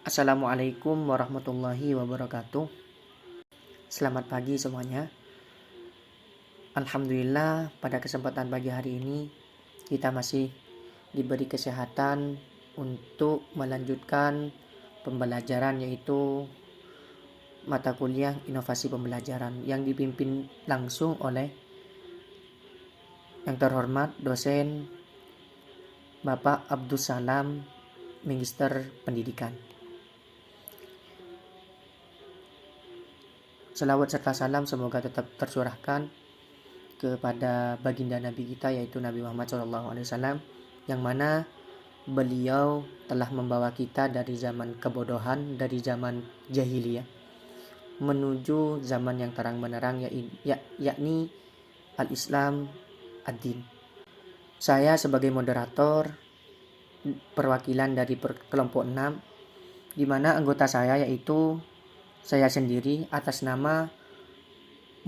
Assalamualaikum warahmatullahi wabarakatuh. Selamat pagi semuanya. Alhamdulillah pada kesempatan pagi hari ini kita masih diberi kesehatan untuk melanjutkan pembelajaran, yaitu mata kuliah inovasi pembelajaran yang dipimpin langsung oleh yang terhormat dosen Bapak Abdus Salam, Magister Pendidikan. Selawat serta salam semoga tetap tercurahkan kepada baginda Nabi kita, yaitu Nabi Muhammad SAW, yang mana beliau telah membawa kita dari zaman kebodohan, dari zaman jahiliyah menuju zaman yang terang benderang, yakni al-Islam ad-din. Saya sebagai moderator perwakilan dari kelompok 6, di mana anggota saya yaitu saya sendiri atas nama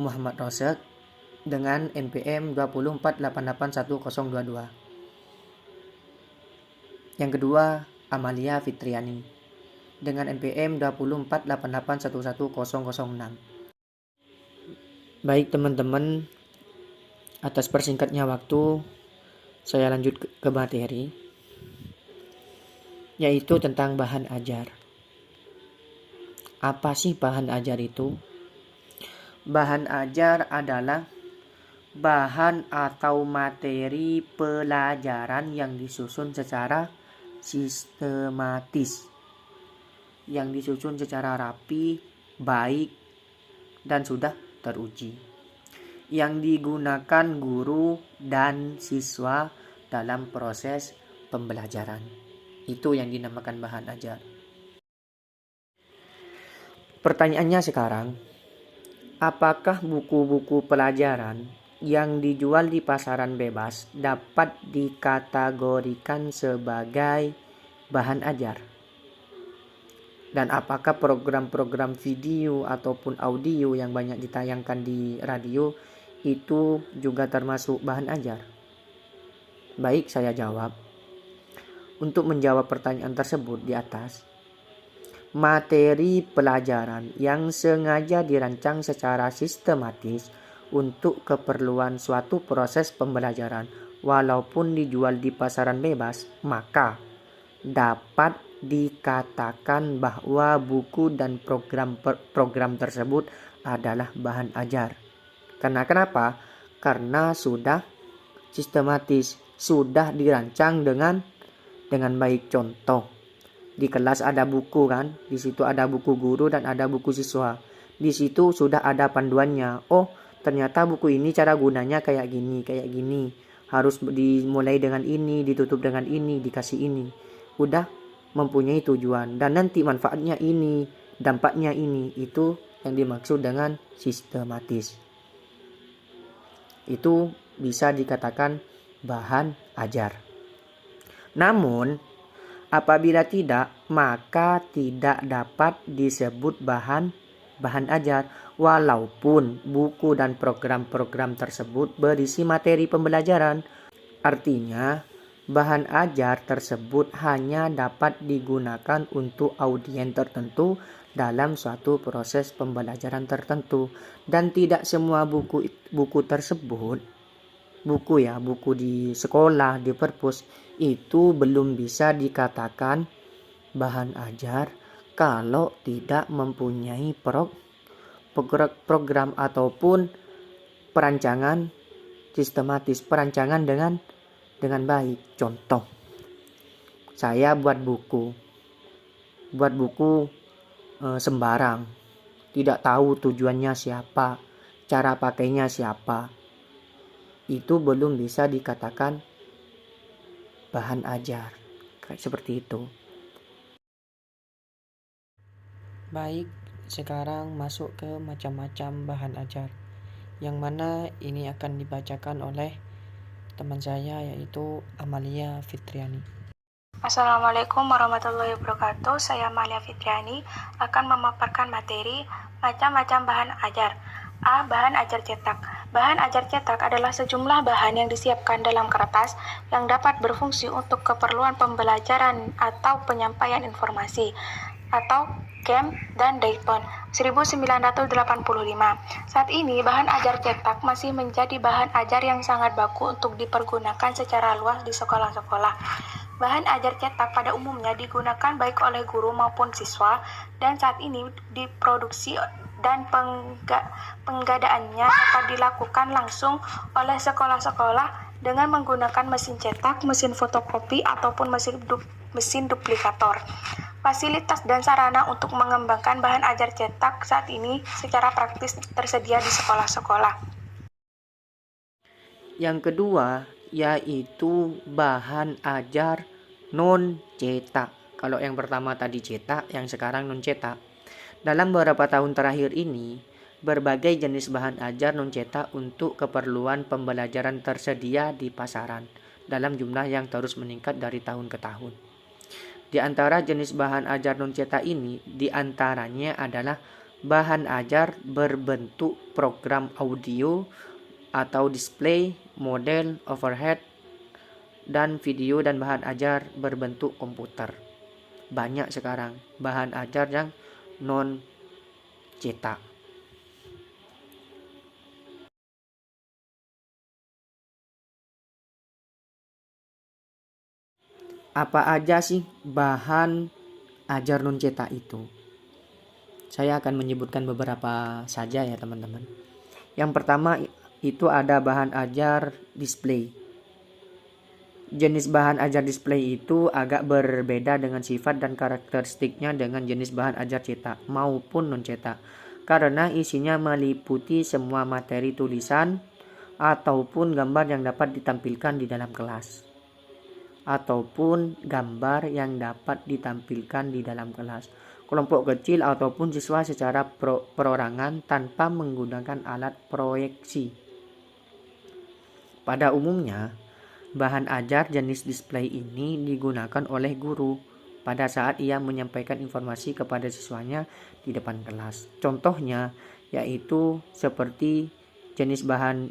Muhammad Rosek dengan NPM 248810022. Yang kedua, Amalia Fitriani dengan NPM 24888111006. Baik teman-teman, atas persingkatnya waktu, saya lanjut ke materi, yaitu tentang bahan ajar. Apa sih bahan ajar itu? Bahan ajar adalah bahan atau materi pelajaran yang disusun secara sistematis, yang disusun secara rapi, baik, dan sudah teruji, yang digunakan guru dan siswa dalam proses pembelajaran. Itu yang dinamakan bahan ajar. Pertanyaannya sekarang, apakah buku-buku pelajaran yang dijual di pasaran bebas dapat dikategorikan sebagai bahan ajar? Dan apakah program-program video ataupun audio yang banyak ditayangkan di radio itu juga termasuk bahan ajar? Baik, saya jawab. Untuk menjawab pertanyaan tersebut di atas, materi pelajaran yang sengaja dirancang secara sistematis untuk keperluan suatu proses pembelajaran, walaupun dijual di pasaran bebas, maka dapat dikatakan bahwa buku dan program tersebut adalah bahan ajar. Karena kenapa? Karena sudah sistematis, sudah dirancang dengan baik. Contoh, di kelas ada buku kan, di situ ada buku guru dan ada buku siswa. Di situ sudah ada panduannya. Oh, ternyata buku ini cara gunanya kayak gini. Harus dimulai dengan ini, ditutup dengan ini, dikasih ini. Udah mempunyai tujuan dan nanti manfaatnya ini, dampaknya ini. Itu yang dimaksud dengan sistematis. Itu bisa dikatakan bahan ajar. Namun apabila tidak, maka tidak dapat disebut bahan ajar, walaupun buku dan program-program tersebut berisi materi pembelajaran. Artinya, bahan ajar tersebut hanya dapat digunakan untuk audiens tertentu dalam suatu proses pembelajaran tertentu, dan tidak semua buku tersebut, buku di sekolah, di perpus, itu belum bisa dikatakan bahan ajar kalau tidak mempunyai program ataupun perancangan sistematis, perancangan dengan baik. Contoh, saya buat buku sembarang, tidak tahu tujuannya siapa, cara pakainya siapa, itu belum bisa dikatakan bahan ajar. Kayak seperti itu. Baik, sekarang masuk ke macam-macam bahan ajar, yang mana ini akan dibacakan oleh teman saya, yaitu Amalia Fitriani. Assalamualaikum warahmatullahi wabarakatuh. Saya Amalia Fitriani akan memaparkan materi macam-macam bahan ajar. A. Bahan ajar cetak. Bahan ajar cetak adalah sejumlah bahan yang disiapkan dalam kertas yang dapat berfungsi untuk keperluan pembelajaran atau penyampaian informasi. atau Camp dan Dayton 1985. Saat ini bahan ajar cetak masih menjadi bahan ajar yang sangat baku untuk dipergunakan secara luas di sekolah-sekolah. Bahan ajar cetak pada umumnya digunakan baik oleh guru maupun siswa, dan saat ini diproduksi dan penggadaannya dapat dilakukan langsung oleh sekolah-sekolah dengan menggunakan mesin cetak, mesin fotokopi, ataupun mesin duplikator. Fasilitas dan sarana untuk mengembangkan bahan ajar cetak saat ini secara praktis tersedia di sekolah-sekolah. Yang kedua yaitu bahan ajar non cetak. Kalau yang pertama tadi cetak, yang sekarang non cetak. Dalam beberapa tahun terakhir ini, berbagai jenis bahan ajar non cetak untuk keperluan pembelajaran tersedia di pasaran dalam jumlah yang terus meningkat dari tahun ke tahun. Di antara jenis bahan ajar non cetak ini, di antaranya adalah bahan ajar berbentuk program audio atau display, model, overhead, dan video, dan bahan ajar berbentuk komputer. Banyak sekarang bahan ajar yang non cetak. Apa aja sih bahan ajar non cetak itu? Saya akan menyebutkan beberapa saja ya teman-teman. Yang pertama itu ada bahan ajar display. Jenis bahan ajar display itu agak berbeda dengan sifat dan karakteristiknya dengan jenis bahan ajar cetak maupun non cetak, karena isinya meliputi semua materi tulisan ataupun gambar yang dapat ditampilkan di dalam kelas. Kelompok kecil ataupun siswa secara perorangan tanpa menggunakan alat proyeksi. Pada umumnya, bahan ajar jenis display ini digunakan oleh guru pada saat ia menyampaikan informasi kepada siswanya di depan kelas. Contohnya yaitu seperti jenis bahan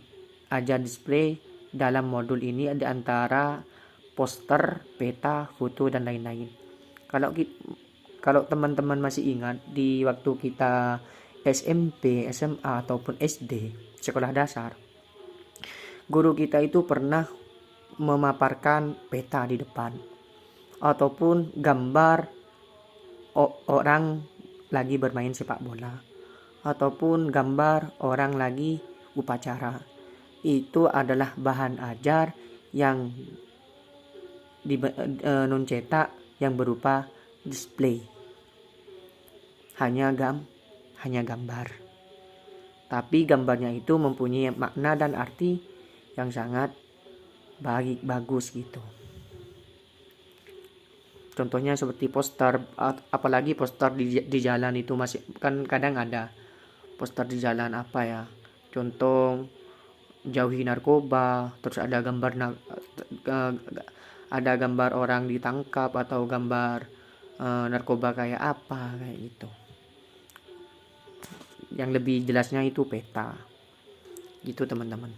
ajar display dalam modul ini ada antara poster, peta, foto, dan lain-lain. Kalau teman-teman masih ingat di waktu kita SMP, SMA, ataupun SD, sekolah dasar, guru kita itu pernah memaparkan peta di depan ataupun gambar orang lagi bermain sepak bola ataupun gambar orang lagi upacara. Itu adalah bahan ajar yang non cetak yang berupa display, hanya gambar, tapi gambarnya itu mempunyai makna dan arti yang sangat bagus gitu. Contohnya seperti poster, apalagi poster di jalan itu masih kan kadang ada poster di jalan apa ya, contoh jauhi narkoba, terus ada gambar orang ditangkap atau gambar narkoba kayak apa, kayak gitu. Yang lebih jelasnya itu peta gitu teman-teman.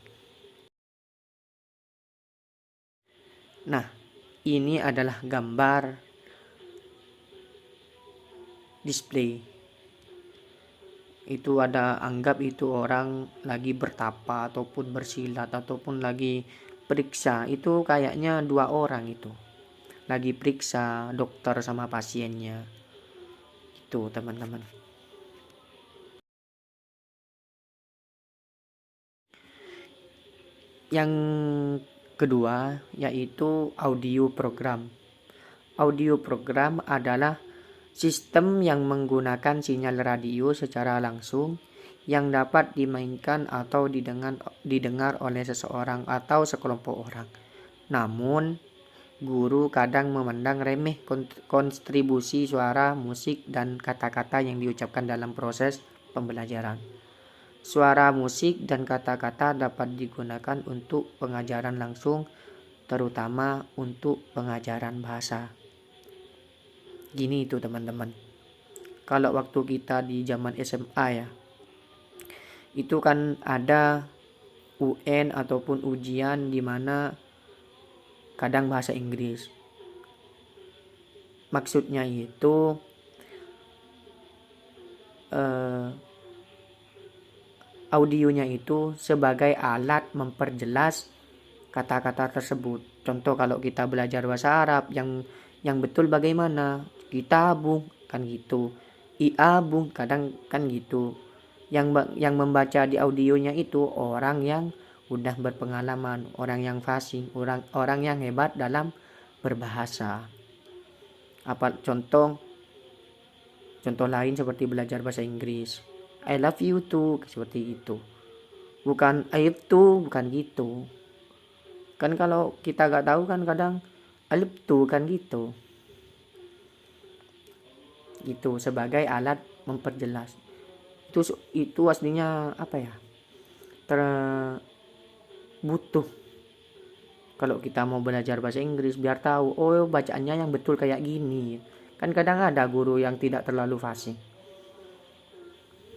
Nah, ini adalah gambar display. Itu ada, anggap itu orang lagi bertapa ataupun bersilat ataupun lagi periksa. Itu kayaknya 2 orang itu lagi periksa, dokter sama pasiennya. Itu teman-teman. Yang kedua yaitu audio program. Audio program adalah sistem yang menggunakan sinyal radio secara langsung yang dapat dimainkan atau didengar oleh seseorang atau sekelompok orang. Namun, guru kadang memandang remeh kontribusi suara, musik, dan kata-kata yang diucapkan dalam proses pembelajaran. Suara, musik, dan kata-kata dapat digunakan untuk pengajaran langsung, terutama untuk pengajaran bahasa. Gini itu teman-teman. Kalau waktu kita di zaman SMA ya, itu kan ada UN ataupun ujian di mana kadang bahasa Inggris. Maksudnya itu audionya itu sebagai alat memperjelas kata-kata tersebut. Contoh kalau kita belajar bahasa Arab yang betul bagaimana? Kitabung kan gitu. I'abung kadang kan gitu. Yang membaca di audionya itu orang yang udah berpengalaman, orang yang fasih, orang yang hebat dalam berbahasa. Apa contoh lain seperti belajar bahasa Inggris. I love you too, seperti itu. Bukan I too, bukan gitu. Kan kalau kita gak tahu kan kadang I love too kan gitu. Gitu sebagai alat memperjelas. Itu aslinya apa ya? Butuh kalau kita mau belajar bahasa Inggris biar tahu oh bacaannya yang betul kayak gini. Kan kadang ada guru yang tidak terlalu fasih.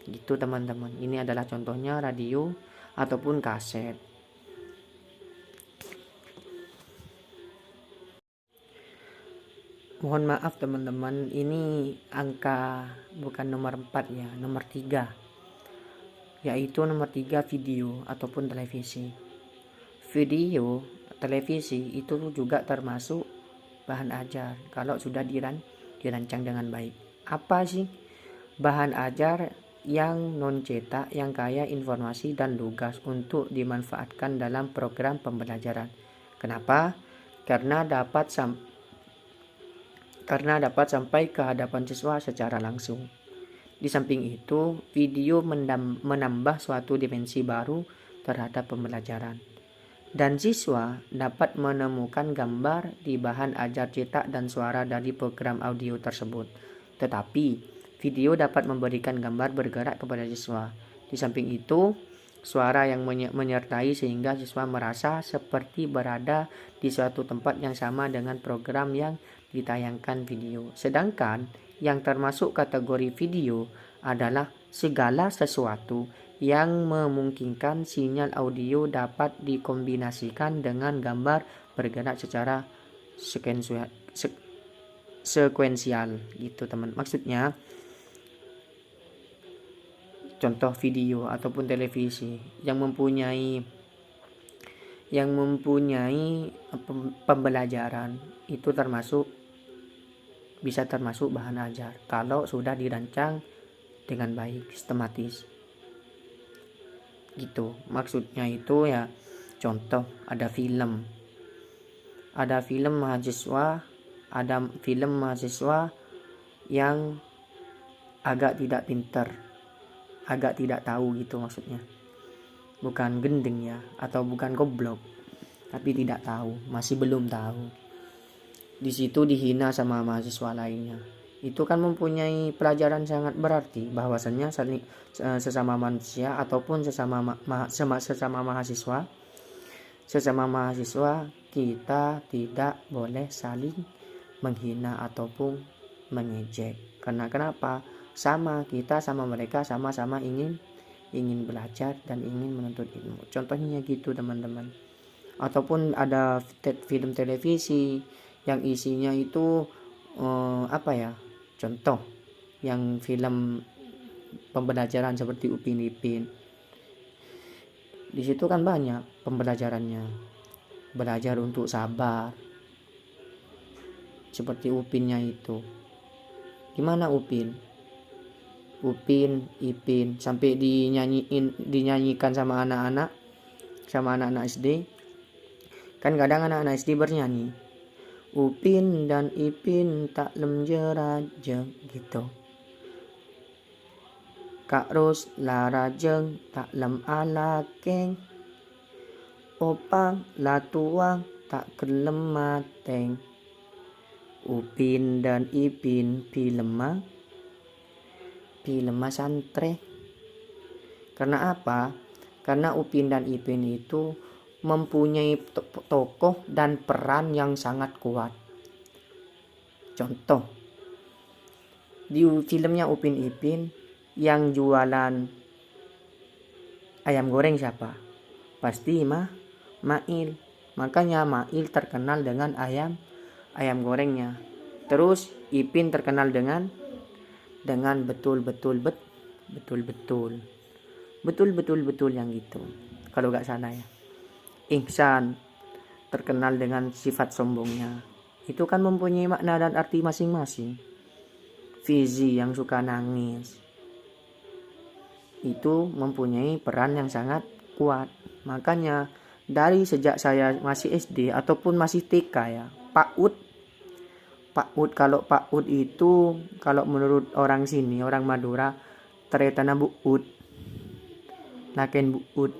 Gitu teman-teman. Ini adalah contohnya radio ataupun kaset. Mohon maaf teman-teman, ini angka bukan nomor 4 ya, nomor 3. Yaitu nomor 3 video ataupun televisi. Video, televisi itu juga termasuk bahan ajar kalau sudah dirancang dengan baik. Apa sih bahan ajar yang non cetak yang kaya informasi dan lugas untuk dimanfaatkan dalam program pembelajaran? Kenapa? Karena dapat sampai ke hadapan siswa secara langsung. Di samping itu, video menambah suatu dimensi baru terhadap pembelajaran. Dan siswa dapat menemukan gambar di bahan ajar cetak dan suara dari program audio tersebut. Tetapi, video dapat memberikan gambar bergerak kepada siswa. Di samping itu, suara yang menyertai sehingga siswa merasa seperti berada di suatu tempat yang sama dengan program yang ditayangkan video. Sedangkan yang termasuk kategori video adalah segala sesuatu yang memungkinkan sinyal audio dapat dikombinasikan dengan gambar bergerak secara sekuensial gitu teman. Maksudnya contoh video ataupun televisi yang mempunyai pembelajaran itu bisa termasuk bahan ajar kalau sudah dirancang dengan baik, sistematis. Gitu. Maksudnya itu ya contoh ada film mahasiswa yang agak tidak pintar, agak tidak tahu gitu maksudnya. Bukan gendeng ya, atau bukan goblok, tapi tidak tahu, masih belum tahu. Di situ dihina sama mahasiswa lainnya. Itu kan mempunyai pelajaran sangat berarti bahwasannya sesama manusia ataupun sesama mahasiswa kita tidak boleh saling menghina ataupun mengejek. Karena kenapa? Kita sama mereka sama-sama ingin belajar dan ingin menuntut ilmu. Contohnya gitu teman-teman. Ataupun ada film televisi yang isinya itu contoh yang film pembelajaran seperti Upin Ipin. Di situ kan banyak pembelajarannya. Belajar untuk sabar. Seperti Upinnya itu. Gimana Upin Ipin sampai dinyanyikan sama anak-anak SD. Kan kadang anak-anak SD bernyanyi Upin dan Ipin tak lem jerajeng gitu. Kak Ros larajeng tak lem alakeng. Opang latuang tak kelem mateng. Upin dan Ipin pilema santre. Karena apa? Karena Upin dan Ipin itu mempunyai tokoh dan peran yang sangat kuat. Contoh, di filmnya Upin Ipin yang jualan ayam goreng siapa? Pasti Mail. Makanya Mail terkenal dengan ayam gorengnya. Terus Ipin terkenal dengan betul Betul-betul. Betul yang gitu. Kalau nggak salah ya. Ihsan terkenal dengan sifat sombongnya. Itu kan mempunyai makna dan arti masing-masing. Fizi yang suka nangis. Itu mempunyai peran yang sangat kuat. Makanya dari sejak saya masih SD ataupun masih TK ya, Pak Ud, kalau Pak Ud itu kalau menurut orang sini, orang Madura, teretana Bu Ud, laken Bu Ud.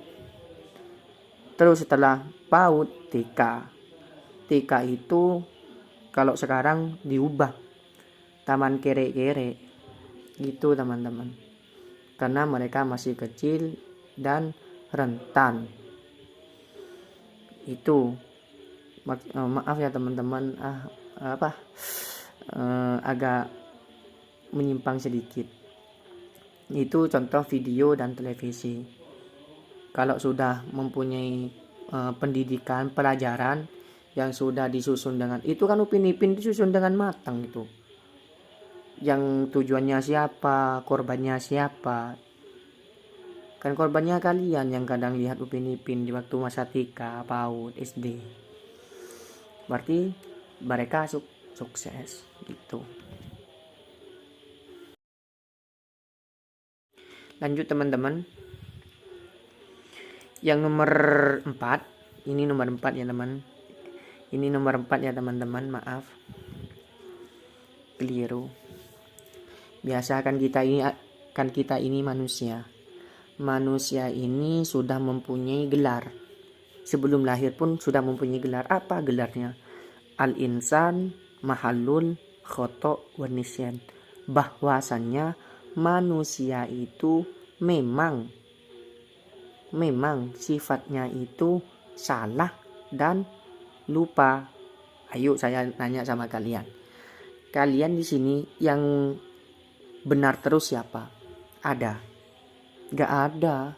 Terus setelah PAUD TK. TK itu kalau sekarang diubah taman kere-kere. Gitu teman-teman. Karena mereka masih kecil dan rentan. Itu maaf ya teman-teman, agak menyimpang sedikit. Itu contoh video dan televisi. Kalau sudah mempunyai pendidikan, pelajaran yang sudah disusun dengan itu kan Upin Ipin disusun dengan matang itu. Yang tujuannya siapa, korbannya siapa. Kan korbannya kalian yang kadang lihat Upin Ipin di waktu masa TK, PAUD, SD. Berarti mereka sukses gitu. Lanjut teman-teman. Yang nomor 4, ini nomor 4 ya teman. Ini nomor 4 ya teman-teman, maaf. Keliru. Biasa kan kita ini manusia. Manusia ini sudah mempunyai gelar. Sebelum lahir pun sudah mempunyai gelar. Apa gelarnya? Al-insan mahallul khoto wa nisyan. Bahwasannya manusia itu memang sifatnya itu salah dan lupa. Ayo saya nanya sama kalian. Kalian di sini yang benar terus siapa? Ada? Gak ada.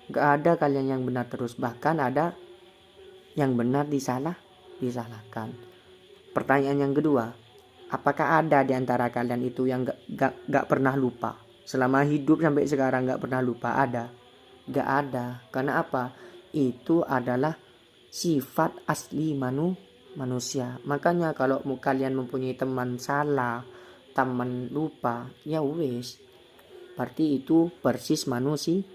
Gak ada kalian yang benar terus. Bahkan ada yang benar disalahkan. Pertanyaan yang kedua, apakah ada di antara kalian itu yang gak pernah lupa? Selama hidup sampai sekarang gak pernah lupa? Ada? Gak ada. Karena apa? Itu adalah sifat asli manusia. Makanya kalau kalian mempunyai teman salah, teman lupa, ya wes, berarti itu persis manusia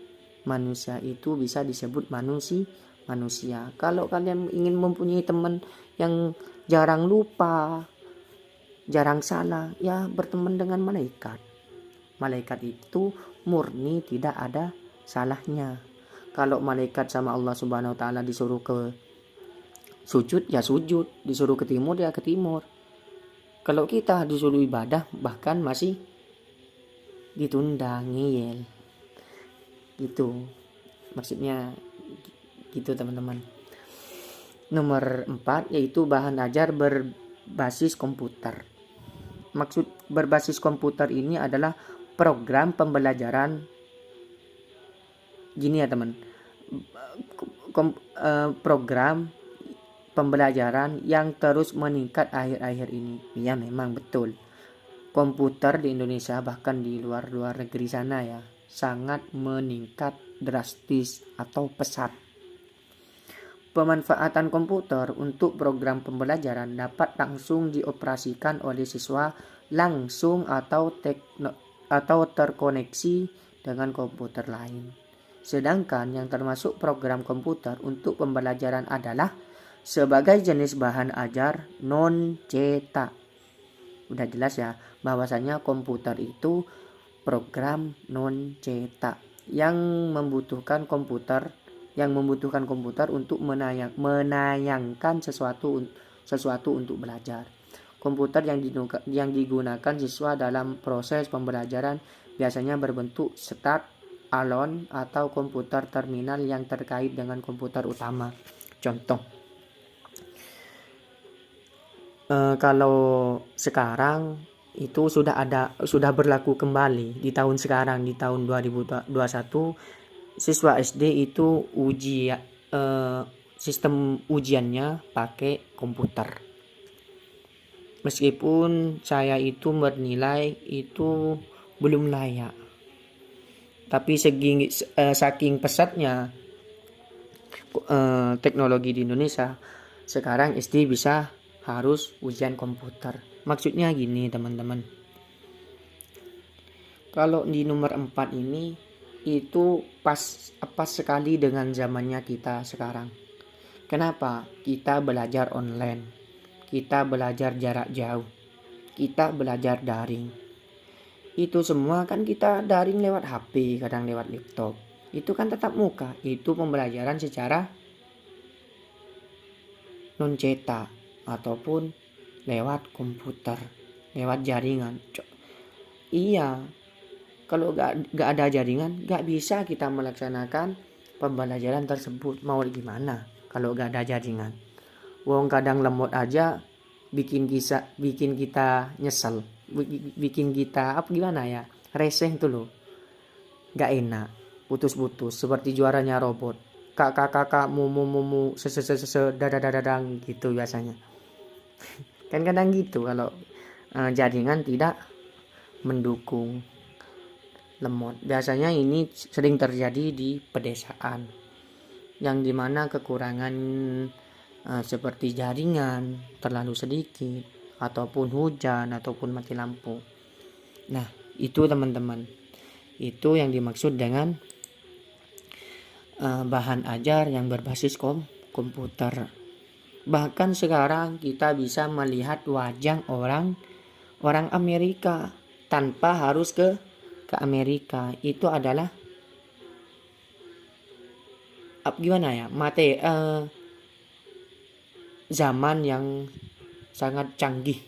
itu bisa disebut manusia. Kalau kalian ingin mempunyai teman yang jarang lupa, jarang salah, ya berteman dengan malaikat. Malaikat itu murni tidak ada salahnya. Kalau malaikat sama Allah Subhanahu wa taala disuruh ke sujud ya sujud, disuruh ke timur ya ke timur. Kalau kita disuruh ibadah bahkan masih ditunda, ngeyel. Gitu. Maksudnya gitu teman-teman. Nomor 4 yaitu bahan ajar berbasis komputer. Maksud berbasis komputer ini adalah program pembelajaran. Gini ya teman, program pembelajaran yang terus meningkat akhir-akhir ini. Ya memang betul. Komputer di Indonesia bahkan di luar negeri sana ya sangat meningkat drastis atau pesat. Pemanfaatan komputer untuk program pembelajaran dapat langsung dioperasikan oleh siswa langsung atau terkoneksi dengan komputer lain. Sedangkan yang termasuk program komputer untuk pembelajaran adalah sebagai jenis bahan ajar non-cetak. Udah jelas ya, bahwasanya komputer itu program non-cetak yang membutuhkan komputer untuk menayangkan sesuatu untuk belajar. Komputer yang digunakan siswa dalam proses pembelajaran biasanya berbentuk start alone atau komputer terminal yang terkait dengan komputer utama. Contoh, kalau sekarang itu sudah berlaku kembali di tahun sekarang, di tahun 2021, siswa SD itu sistem ujiannya pakai komputer. Meskipun saya itu bernilai itu belum layak. Tapi saking pesatnya teknologi di Indonesia, sekarang SD bisa harus ujian komputer. Maksudnya gini teman-teman, kalau di nomor 4 ini itu pas sekali dengan zamannya kita sekarang. Kenapa? Kita belajar online, kita belajar jarak jauh, kita belajar daring. Itu semua kan kita daring lewat HP, kadang lewat laptop. Itu kan tetap muka, itu pembelajaran secara non cetak ataupun lewat komputer, lewat jaringan. Iya, kalau gak ada jaringan, gak bisa kita melaksanakan pembelajaran tersebut. Mau gimana kalau gak ada jaringan? Wong kadang lemot aja bikin kita nyesel, bikin kita gimana ya, reseh tuh loh, gak enak, putus-putus seperti juaranya robot, kakak mu dadadadadang gitu biasanya. Kan kadang gitu kalau jaringan tidak mendukung, lemot. Biasanya ini sering terjadi di pedesaan, yang dimana kekurangan seperti jaringan terlalu sedikit, ataupun hujan, ataupun mati lampu. Nah, itu teman-teman, itu yang dimaksud dengan bahan ajar yang berbasis komputer. Bahkan sekarang kita bisa melihat wajah orang Amerika tanpa harus ke Amerika. Itu adalah gimana ya, zaman yang sangat canggih.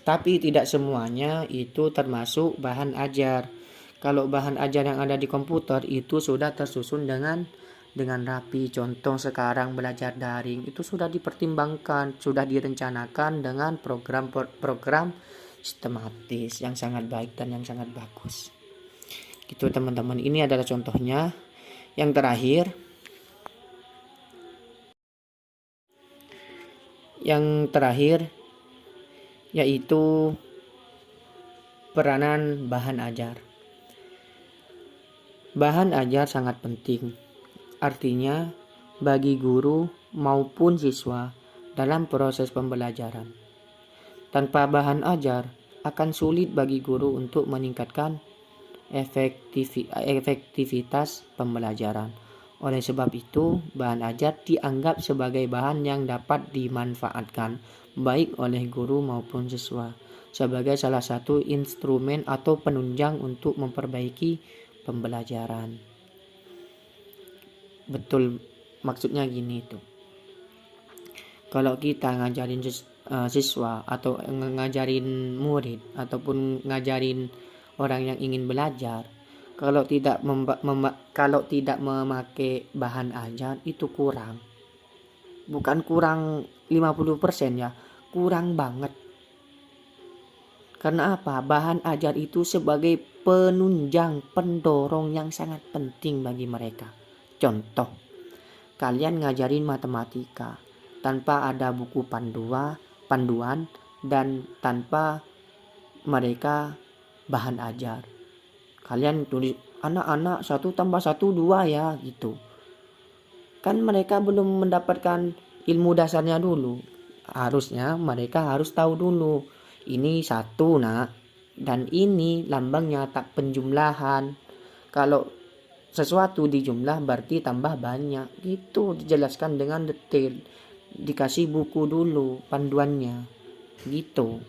Tapi tidak semuanya itu termasuk bahan ajar. Kalau bahan ajar yang ada di komputer itu sudah tersusun dengan rapi. Contoh sekarang belajar daring itu sudah dipertimbangkan, sudah direncanakan dengan program sistematis yang sangat baik dan yang sangat bagus. Gitu teman-teman, ini adalah contohnya. Yang terakhir yaitu peranan bahan ajar. Bahan ajar sangat penting. Artinya bagi guru maupun siswa dalam proses pembelajaran. Tanpa bahan ajar akan sulit bagi guru untuk meningkatkan efektivitas pembelajaran. Oleh sebab itu, bahan ajar dianggap sebagai bahan yang dapat dimanfaatkan baik oleh guru maupun siswa sebagai salah satu instrumen atau penunjang untuk memperbaiki pembelajaran. Betul, maksudnya gini tuh. Kalau kita ngajarin siswa atau ngajarin murid ataupun ngajarin orang yang ingin belajar, kalau tidak memakai bahan ajar itu kurang. Bukan kurang 50% ya, kurang banget. Karena apa? Bahan ajar itu sebagai penunjang, pendorong yang sangat penting bagi mereka. Contoh, kalian ngajarin matematika tanpa ada buku panduan dan tanpa mereka bahan ajar. Kalian tulis anak-anak 1 tambah 1 2 ya gitu. Kan mereka belum mendapatkan ilmu dasarnya dulu. Harusnya mereka harus tahu dulu. Ini 1 nak, dan ini lambangnya tak penjumlahan. Kalau sesuatu dijumlah berarti tambah banyak. Gitu dijelaskan dengan detail. Dikasih buku dulu panduannya. Gitu.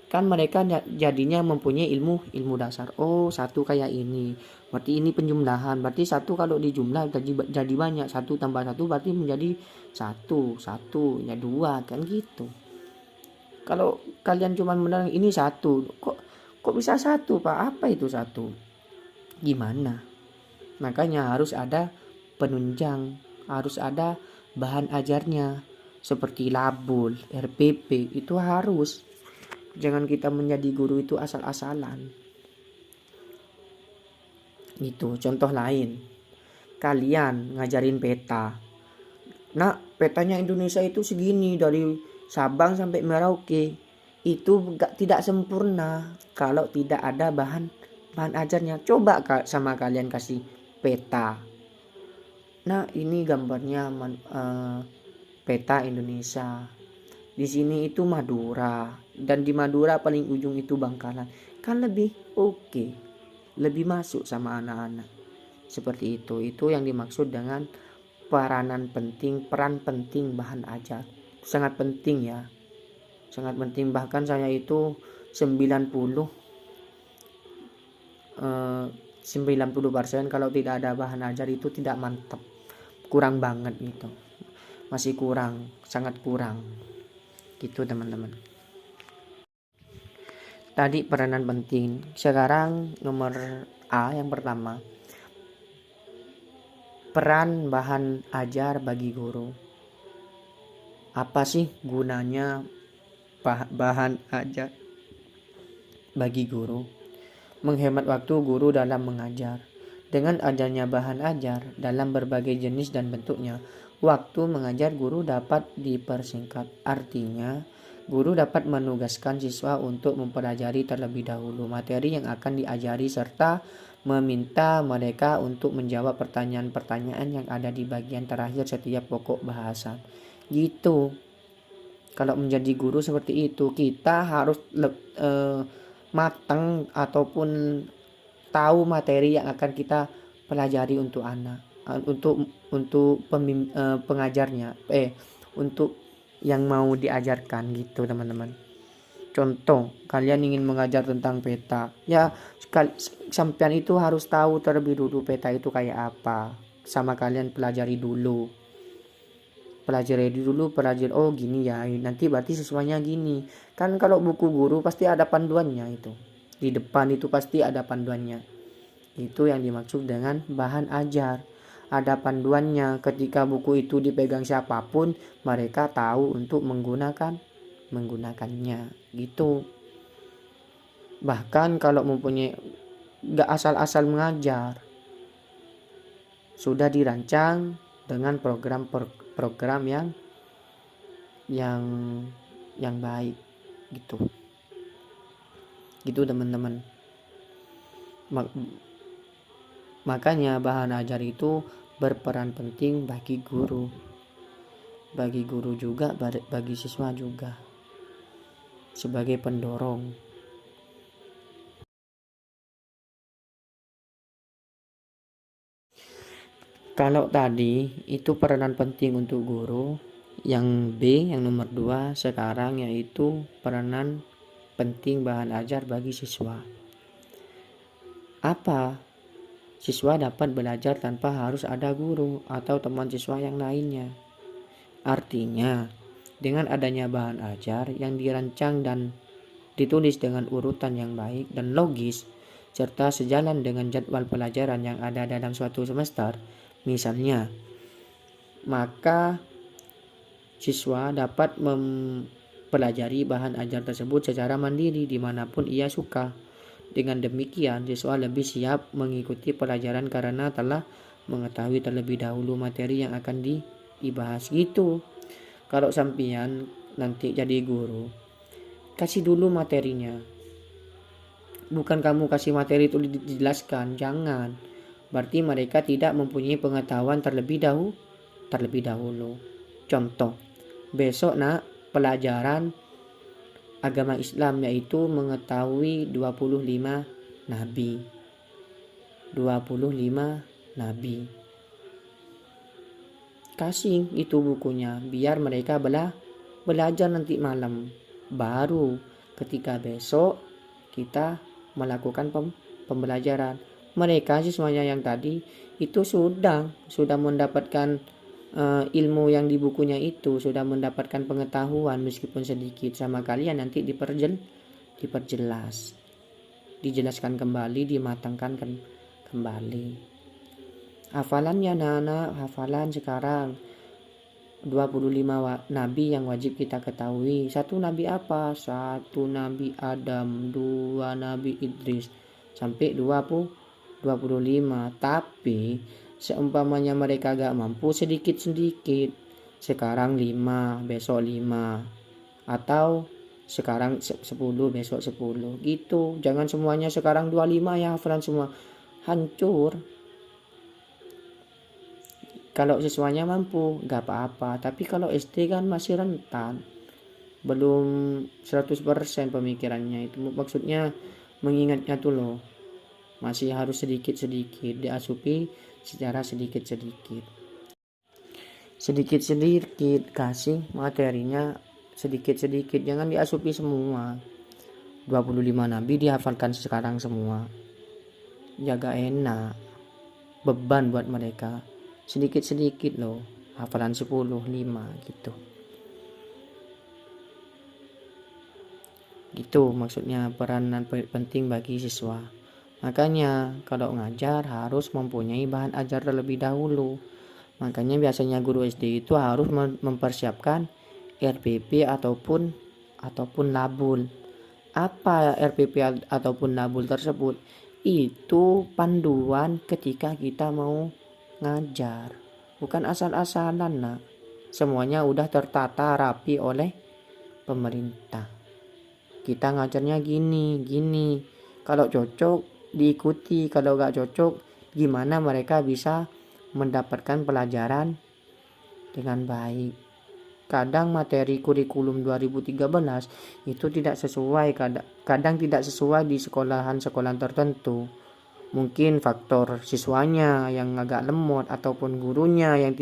Kan mereka jadinya mempunyai ilmu dasar. Oh, 1 kayak ini, berarti ini penjumlahan, berarti 1 kalau dijumlah jadi banyak, 1 tambah 1 berarti menjadi 1 ya 2 kan gitu. Kalau kalian cuma mendengar ini 1, kok bisa 1 Pak, apa itu 1, gimana? Makanya harus ada penunjang, harus ada bahan ajarnya seperti labul, RPP, itu harus. Jangan kita menjadi guru itu asal-asalan. Gitu. Contoh lain, kalian ngajarin peta. Nah, petanya Indonesia itu segini dari Sabang sampai Merauke. itu tidak sempurna kalau tidak ada bahan ajarnya. Coba sama kalian kasih peta. Nah, ini gambarnya peta Indonesia. Di sini itu Madura, dan di Madura paling ujung itu Bangkalan. Kan lebih oke, lebih masuk sama anak-anak. Seperti itu. Itu yang dimaksud dengan peran penting bahan ajar. Sangat penting ya. Sangat penting, bahkan saya itu 90% kalau tidak ada bahan ajar itu tidak mantap. Kurang banget gitu. Masih kurang, sangat kurang. Gitu teman-teman. Tadi peranan penting. Sekarang nomor A yang pertama. Peran bahan ajar bagi guru. Apa sih gunanya bahan ajar bagi guru? Menghemat waktu guru dalam mengajar. Dengan adanya bahan ajar dalam berbagai jenis dan bentuknya, waktu mengajar guru dapat dipersingkat. Artinya, guru dapat menugaskan siswa untuk mempelajari terlebih dahulu materi yang akan diajari serta meminta mereka untuk menjawab pertanyaan-pertanyaan yang ada di bagian terakhir setiap pokok bahasan. Gitu. Kalau menjadi guru seperti itu, kita harus matang ataupun tahu materi yang akan kita pelajari untuk anak, untuk pengajarnya, untuk yang mau diajarkan gitu teman-teman. Contoh, kalian ingin mengajar tentang peta, ya sampean itu harus tahu terlebih dulu peta itu kayak apa, sama kalian pelajari dulu, oh gini ya, nanti berarti sesuanya gini kan. Kalau buku guru pasti ada panduannya, itu di depan itu pasti ada panduannya. Itu yang dimaksud dengan bahan ajar, ada panduannya. Ketika buku itu dipegang siapapun, mereka tahu untuk menggunakannya gitu. Bahkan kalau mempunyai, gak asal-asal mengajar, sudah dirancang dengan program yang baik gitu teman-teman. Makanya bahan ajar itu berperan penting bagi guru juga, bagi siswa juga, sebagai pendorong. Kalau tadi itu peranan penting untuk guru, yang B, yang nomor 2 sekarang yaitu peranan penting bahan ajar bagi siswa. Apa? Siswa dapat belajar tanpa harus ada guru atau teman siswa yang lainnya. Artinya, dengan adanya bahan ajar yang dirancang dan ditulis dengan urutan yang baik dan logis, serta sejalan dengan jadwal pelajaran yang ada dalam suatu semester, misalnya, maka siswa dapat mempelajari bahan ajar tersebut secara mandiri dimanapun ia suka. Dengan demikian, siswa lebih siap mengikuti pelajaran karena telah mengetahui terlebih dahulu materi yang akan dibahas gitu. Kalau sampean nanti jadi guru, kasih dulu materinya. Bukan kamu kasih materi itu dijelaskan, jangan. Berarti mereka tidak mempunyai pengetahuan terlebih dahulu. Contoh, besok pelajaran agama Islam yaitu mengetahui 25 nabi. Kasih itu bukunya biar mereka belajar nanti malam. Baru ketika besok kita melakukan pembelajaran. Mereka siswanya yang tadi itu sudah mendapatkan ilmu yang di bukunya itu, sudah mendapatkan pengetahuan meskipun sedikit. Sama kalian nanti diperjelas, dijelaskan kembali, dimatangkan kembali. Hafalannya anak-anak, hafalan sekarang 25 nabi yang wajib kita ketahui. 1 nabi apa? 1 nabi Adam, 2 nabi Idris, sampai 25. Tapi seumpamanya mereka gak mampu, sedikit-sedikit. Sekarang 5, besok 5. Atau sekarang 10, besok 10 gitu. Jangan semuanya sekarang 25 ya hafalan semua, hancur. Kalau siswanya mampu gak apa-apa, tapi kalau SD kan masih rentan, belum 100% pemikirannya. Itu maksudnya mengingatnya tuh loh, masih harus sedikit-sedikit diasupi, secara sedikit-sedikit kasih materinya, sedikit-sedikit, jangan diasupi semua. 25 nabi dihafalkan sekarang semua, ya gak enak, beban buat mereka. Sedikit-sedikit loh, hafalan 10, 5 gitu. Gitu maksudnya, peranan penting bagi siswa. Makanya kalau ngajar harus mempunyai bahan ajar terlebih dahulu. Makanya biasanya guru SD itu harus mempersiapkan RPP ataupun labul. Apa RPP ataupun labul tersebut? Itu panduan ketika kita mau ngajar. Bukan asal-asalan nak. Semuanya udah tertata rapi oleh pemerintah. Kita ngajarnya gini. Kalau cocok diikuti, kalau gak cocok gimana mereka bisa mendapatkan pelajaran dengan baik. Kadang materi kurikulum 2013 itu tidak sesuai, kadang tidak sesuai di sekolahan tertentu. Mungkin faktor siswanya yang agak lemot ataupun gurunya yang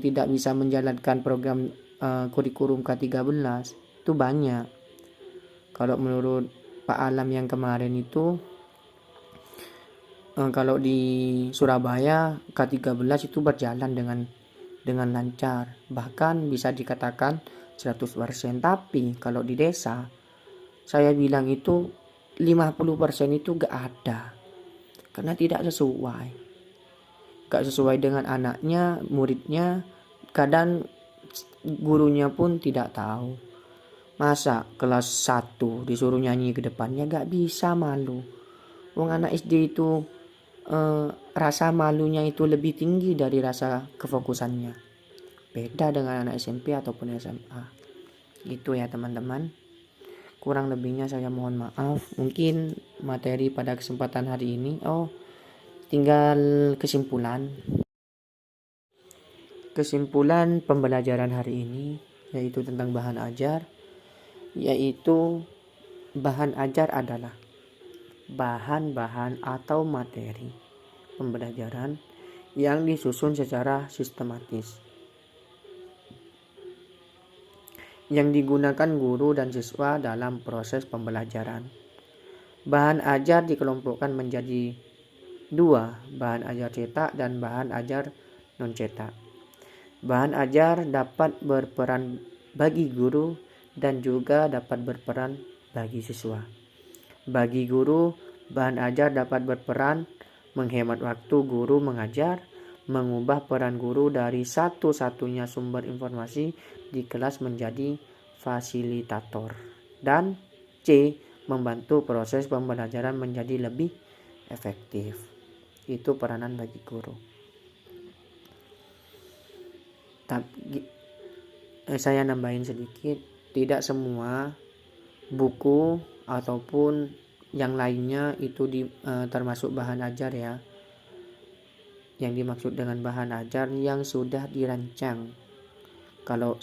tidak bisa menjalankan program kurikulum K13 itu banyak. Kalau menurut Pak Alam yang kemarin itu, kalau di Surabaya K13 itu berjalan dengan lancar, bahkan bisa dikatakan 100%. Tapi kalau di desa, saya bilang itu 50% itu gak ada, karena tidak sesuai dengan anaknya, muridnya. Kadang gurunya pun tidak tahu. Masa kelas 1 disuruh nyanyi ke depannya, gak bisa, malu. Wong anak SD itu rasa malunya itu lebih tinggi dari rasa kefokusannya. Beda dengan anak SMP ataupun SMA. Gitu ya teman-teman. Kurang lebihnya saya mohon maaf. Mungkin materi pada kesempatan hari ini. Tinggal kesimpulan pembelajaran hari ini, yaitu tentang bahan ajar. Yaitu bahan ajar adalah bahan-bahan atau materi pembelajaran yang disusun secara sistematis, yang digunakan guru dan siswa dalam proses pembelajaran. Bahan ajar dikelompokkan menjadi 2, bahan ajar cetak dan bahan ajar non-cetak. Bahan ajar dapat berperan bagi guru dan juga dapat berperan bagi siswa. Bagi guru, bahan ajar dapat berperan menghemat waktu guru mengajar, mengubah peran guru dari satu-satunya sumber informasi di kelas menjadi fasilitator. Dan C, membantu proses pembelajaran menjadi lebih efektif. Itu peranan bagi guru. Saya nambahin sedikit, tidak semua buku ataupun yang lainnya itu termasuk bahan ajar ya. Yang dimaksud dengan bahan ajar yang sudah dirancang. Kalau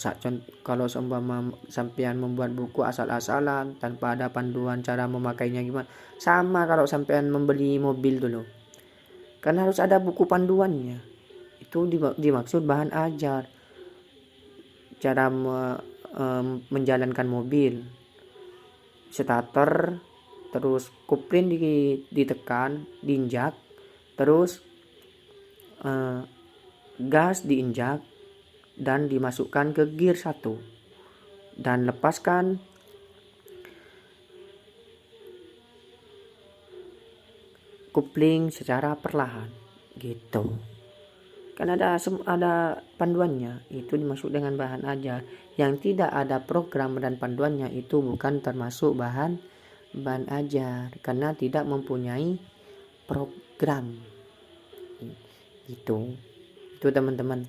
seumpama sampean membuat buku asal-asalan tanpa ada panduan cara memakainya gimana, sama kalau sampean membeli mobil dulu, kan harus ada buku panduannya. Itu dimaksud bahan ajar. Cara menjalankan mobil, starter, terus kuplin ditekan, diinjak, terus gas diinjak dan dimasukkan ke gear 1 dan lepaskan kupling secara perlahan gitu. Kan ada panduannya, itu dimaksud dengan bahan ajar. Yang tidak ada program dan panduannya itu bukan termasuk bahan ajar, karena tidak mempunyai program. Itu teman-teman.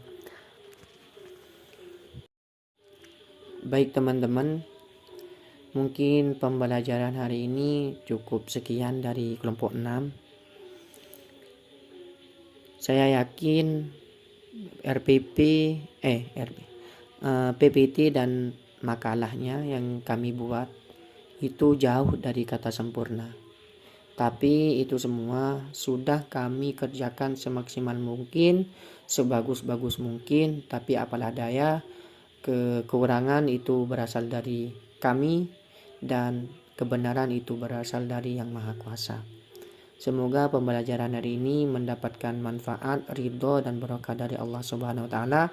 Baik teman-teman, Mungkin pembelajaran hari ini cukup sekian dari kelompok 6. Saya yakin PPT dan makalahnya yang kami buat itu jauh dari kata sempurna. Tapi itu semua sudah kami kerjakan semaksimal mungkin, sebagus-bagus mungkin. Tapi apalah daya, kekurangan itu berasal dari kami dan kebenaran itu berasal dari Yang Maha Kuasa. Semoga pembelajaran hari ini mendapatkan manfaat, ridho dan berkah dari Allah Subhanahu wa taala,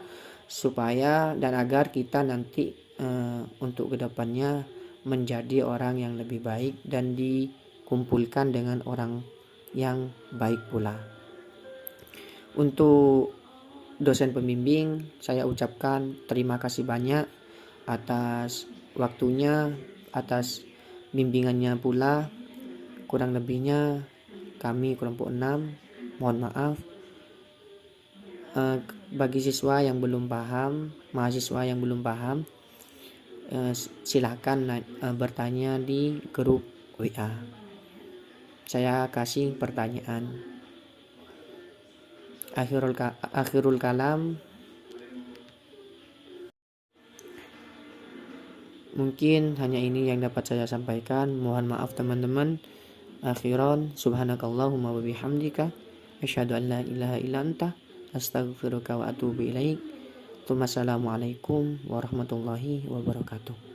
supaya dan agar kita nanti untuk kedepannya menjadi orang yang lebih baik dan dikumpulkan dengan orang yang baik pula. Untuk dosen pembimbing, saya ucapkan terima kasih banyak atas waktunya, atas bimbingannya pula. Kurang lebihnya kami kelompok 6 mohon maaf. Bagi siswa yang belum paham, mahasiswa yang belum paham, silakan bertanya di grup WA. Saya kasih pertanyaan. Akhirul kalam. Mungkin hanya ini yang dapat saya sampaikan. Mohon maaf teman-teman. Akhiran, subhanakallahumma wa bihamdika asyhadu an la ilaha illa anta astaghfiruka wa atubu ilaik. Assalamualaikum warahmatullahi wabarakatuh.